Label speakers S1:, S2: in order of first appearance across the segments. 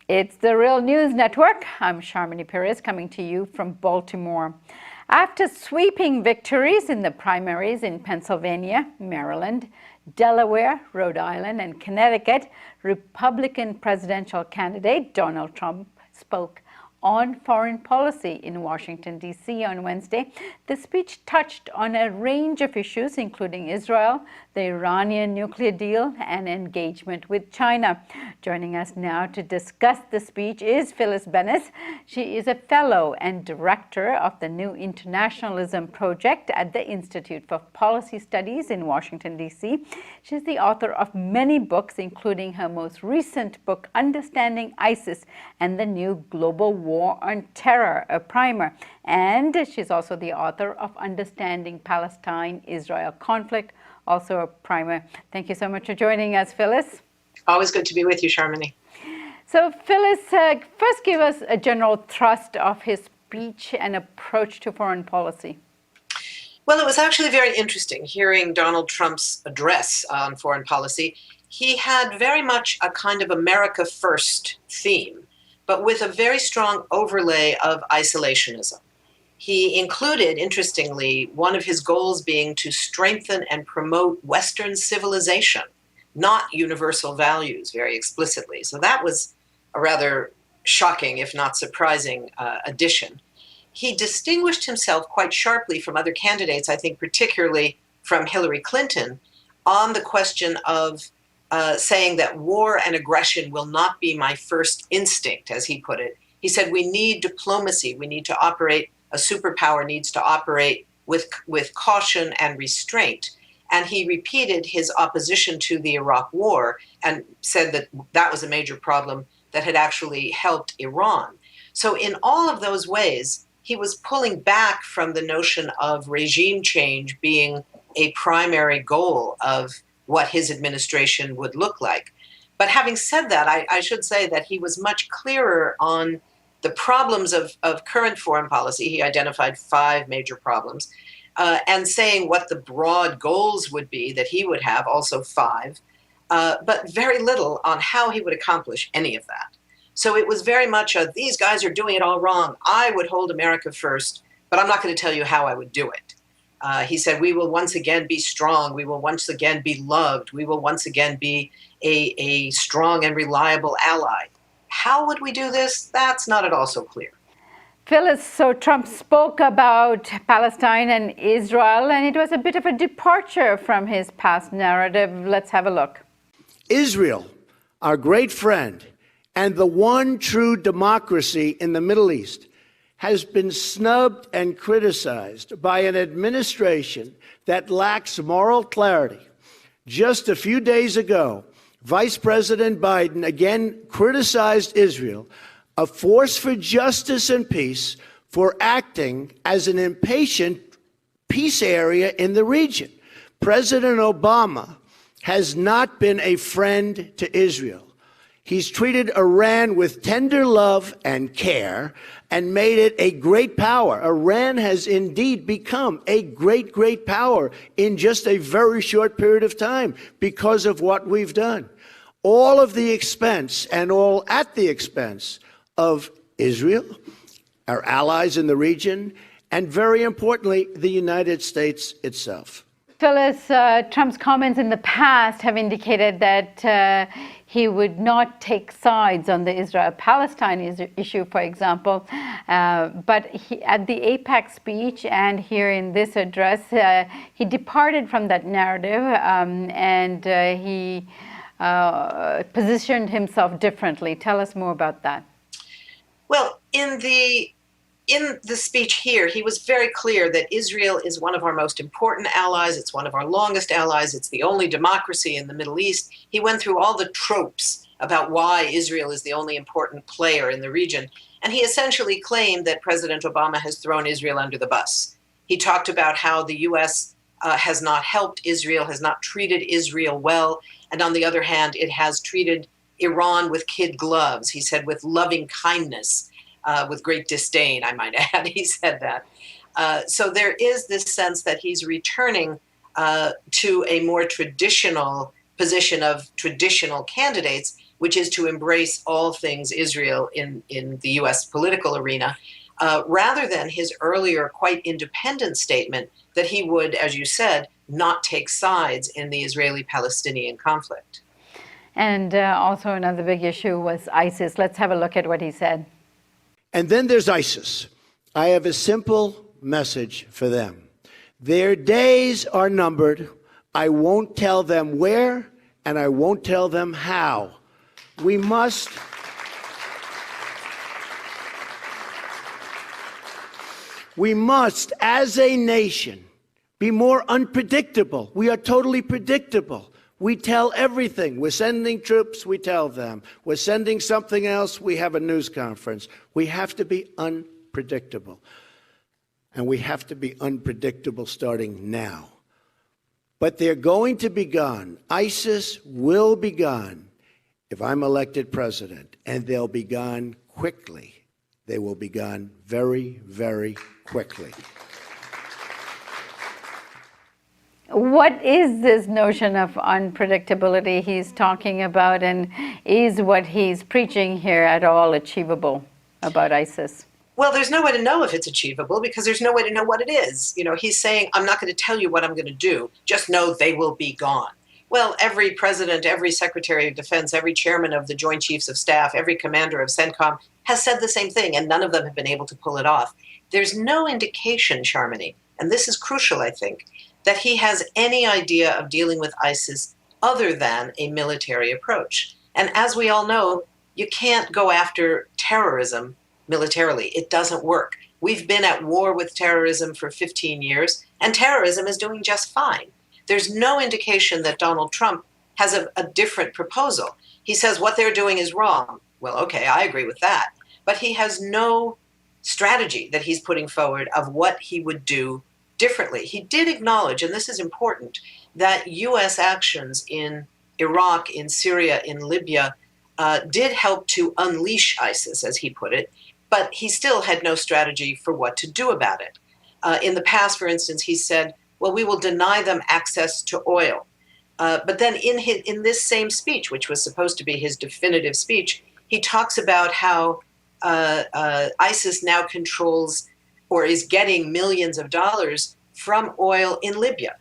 S1: It's the Real News Network. I'm Sharmini Peries coming to you from Baltimore. After sweeping victories in the primaries in Pennsylvania, Maryland, Delaware, Rhode Island, and Connecticut, Republican presidential candidate Donald Trump spoke on foreign policy in Washington, D.C. on Wednesday. The speech touched on a range of issues, including Israel, the Iranian nuclear deal, and engagement with China. Joining us now to discuss the speech is Phyllis Bennis. She is a fellow and director of the new Internationalism project at the Institute for Policy Studies in Washington, D.C. She's the author of many books, including her most recent book, Understanding ISIS and the New Global War on Terror, a primer. And she's also the author of Understanding Palestine-Israel Conflict, also a primer. Thank you so much for joining us, Phyllis.
S2: Always good to be with you, Sharmini.
S1: So, Phyllis, first give us a general thrust of his speech and approach to foreign policy.
S2: Well, it was actually very interesting hearing Donald Trump's address on foreign policy. He had very much a kind of America First theme, but with a very strong overlay of isolationism. He included, interestingly, one of his goals being to strengthen and promote Western civilization, not universal values, very explicitly. So that was a rather shocking, if not surprising, addition. He distinguished himself quite sharply from other candidates, I think particularly from Hillary Clinton, on the question of saying that war and aggression will not be my first instinct, as he put it. He said we need diplomacy. We need to operate, a superpower needs to operate with caution and restraint. And he repeated his opposition to the Iraq war and said that that was a major problem that had actually helped Iran. So in all of those ways, he was pulling back from the notion of regime change being a primary goal of what his administration would look like. But having said that, I should say that he was much clearer on the problems of current foreign policy. He identified 5 major problems, and saying what the broad goals would be that he would have, also 5, but very little on how he would accomplish any of that. So it was very much these guys are doing it all wrong. I would hold America first, but I'm not going to tell you how I would do it. He said, we will once again be strong. We will once again be loved. We will once again be a strong and reliable ally. How would we do this? That's not at all so clear.
S1: Phyllis, so Trump spoke about Palestine and Israel, and it was a bit of a departure from his past narrative. Let's have a look.
S3: Israel, our great friend, and the one true democracy in the Middle East, has been snubbed and criticized by an administration that lacks moral clarity. Just a few days ago, Vice President Biden again criticized Israel, a force for justice and peace, for acting as an impatient peace area in the region. President Obama has not been a friend to Israel. He's treated Iran with tender love and care and made it a great power. Iran has indeed become a great, great power in just a very short period of time because of what we've done. All of the expense, and all at the expense of Israel, our allies in the region, and very importantly, the United States itself.
S1: Phyllis, Trump's comments in the past have indicated that he would not take sides on the Israel-Palestine issue, for example. But at the APEC speech and here in this address, he departed from that narrative and he positioned himself differently. Tell us more about that.
S2: Well, in the speech here, he was very clear that Israel is one of our most important allies. It's one of our longest allies. It's the only democracy in the Middle East. He went through all the tropes about why Israel is the only important player in the region. And he essentially claimed that President Obama has thrown Israel under the bus. He talked about how the U.S. Has not helped Israel, has not treated Israel well. And on the other hand, it has treated Iran with kid gloves. He said with loving kindness. With great disdain, I might add, he said that. So there is this sense that he's returning to a more traditional position of traditional candidates, which is to embrace all things Israel in the US political arena, rather than his earlier quite independent statement that he would, as you said, not take sides in the Israeli-Palestinian conflict.
S1: And also another big issue was ISIS. Let's have a look at what he said.
S3: And then there's ISIS. I have a simple message for them. Their days are numbered. I won't tell them where, and I won't tell them how. We must as a nation, be more unpredictable. We are totally predictable. We tell everything. We're sending troops, we tell them. We're sending something else, we have a news conference. We have to be unpredictable. And we have to be unpredictable starting now. But they're going to be gone. ISIS will be gone if I'm elected president, and they'll be gone quickly. They will be gone very, very quickly.
S1: What is this notion of unpredictability he's talking about, and is what he's preaching here at all achievable about ISIS?
S2: Well, there's no way to know if it's achievable because there's no way to know what it is. You know, he's saying, I'm not going to tell you what I'm going to do. Just know they will be gone. Well, every president, every secretary of defense, every chairman of the Joint Chiefs of Staff, every commander of CENTCOM has said the same thing, and none of them have been able to pull it off. There's no indication, Sharmini, and this is crucial, I think, that he has any idea of dealing with ISIS other than a military approach. And as we all know, you can't go after terrorism militarily. It doesn't work. We've been at war with terrorism for 15 years, and terrorism is doing just fine. There's no indication that Donald Trump has a different proposal. He says what they're doing is wrong. Well, okay, I agree with that. But he has no strategy that he's putting forward of what he would do differently. He did acknowledge, and this is important, that U.S. actions in Iraq, in Syria, in Libya did help to unleash ISIS, as he put it, but he still had no strategy for what to do about it. In the past, for instance, he said, well, we will deny them access to oil. But then in this same speech, which was supposed to be his definitive speech, he talks about how ISIS now controls or is getting millions of dollars from oil in Libya.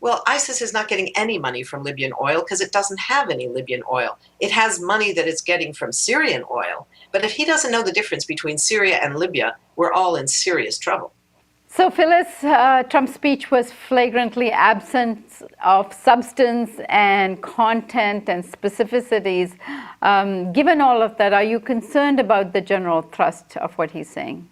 S2: Well, ISIS is not getting any money from Libyan oil because it doesn't have any Libyan oil. It has money that it's getting from Syrian oil. But if he doesn't know the difference between Syria and Libya, we're all in serious trouble.
S1: So, Phyllis, Trump's speech was flagrantly absent of substance and content and specificities. Given all of that, are you concerned about the general thrust of what he's saying?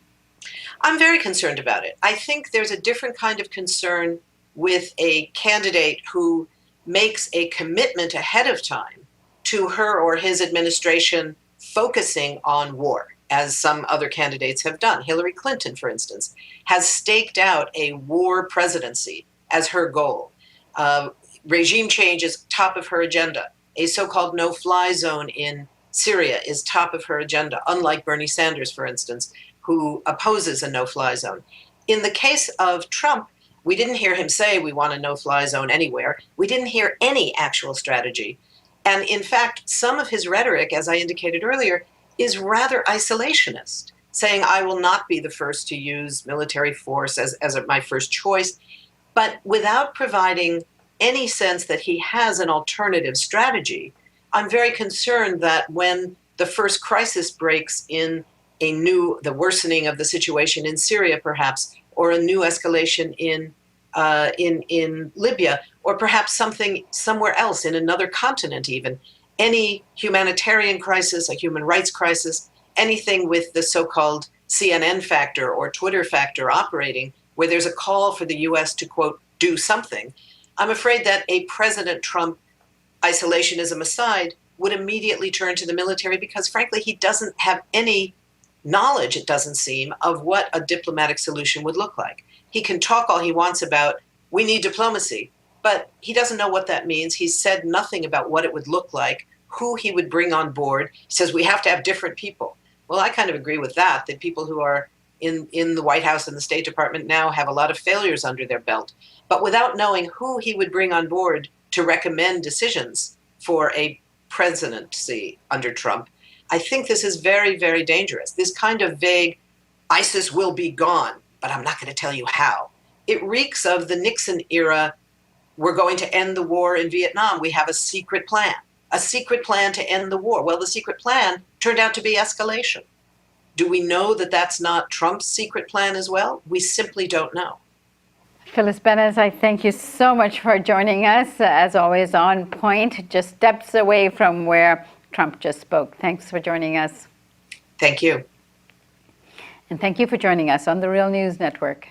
S2: I'm very concerned about it. I think there's a different kind of concern with a candidate who makes a commitment ahead of time to her or his administration focusing on war, as some other candidates have done. Hillary Clinton, for instance, has staked out a war presidency as her goal. Regime change is top of her agenda. A so-called no-fly zone in Syria is top of her agenda, unlike Bernie Sanders, for instance, who opposes a no-fly zone. In the case of Trump, we didn't hear him say we want a no-fly zone anywhere. We didn't hear any actual strategy. And in fact, some of his rhetoric, as I indicated earlier, is rather isolationist, saying I will not be the first to use military force as my first choice, but without providing any sense that he has an alternative strategy. I'm very concerned that when the first crisis breaks in the worsening of the situation in Syria, perhaps, or a new escalation in Libya, or perhaps something somewhere else in another continent even, any humanitarian crisis, a human rights crisis, anything with the so-called CNN factor or Twitter factor operating, where there's a call for the U.S. to, quote, do something, I'm afraid that a President Trump, isolationism aside, would immediately turn to the military because, frankly, he doesn't have any knowledge, it doesn't seem, of what a diplomatic solution would look like. He can talk all he wants about, we need diplomacy, but he doesn't know what that means. He's said nothing about what it would look like, who he would bring on board. He says we have to have different people. Well, I kind of agree with that people who are in the White House and the State Department now have a lot of failures under their belt. But without knowing who he would bring on board to recommend decisions for a presidency under Trump, I think this is very, very dangerous. This kind of vague, ISIS will be gone, but I'm not going to tell you how. It reeks of the Nixon era. We're going to end the war in Vietnam. We have a secret plan to end the war. Well, the secret plan turned out to be escalation. Do we know that that's not Trump's secret plan as well? We simply don't know.
S1: Phyllis Bennis, I thank you so much for joining us. As always, on point, just steps away from where Trump just spoke. Thanks for joining us.
S2: Thank you.
S1: And thank you for joining us on the Real News Network.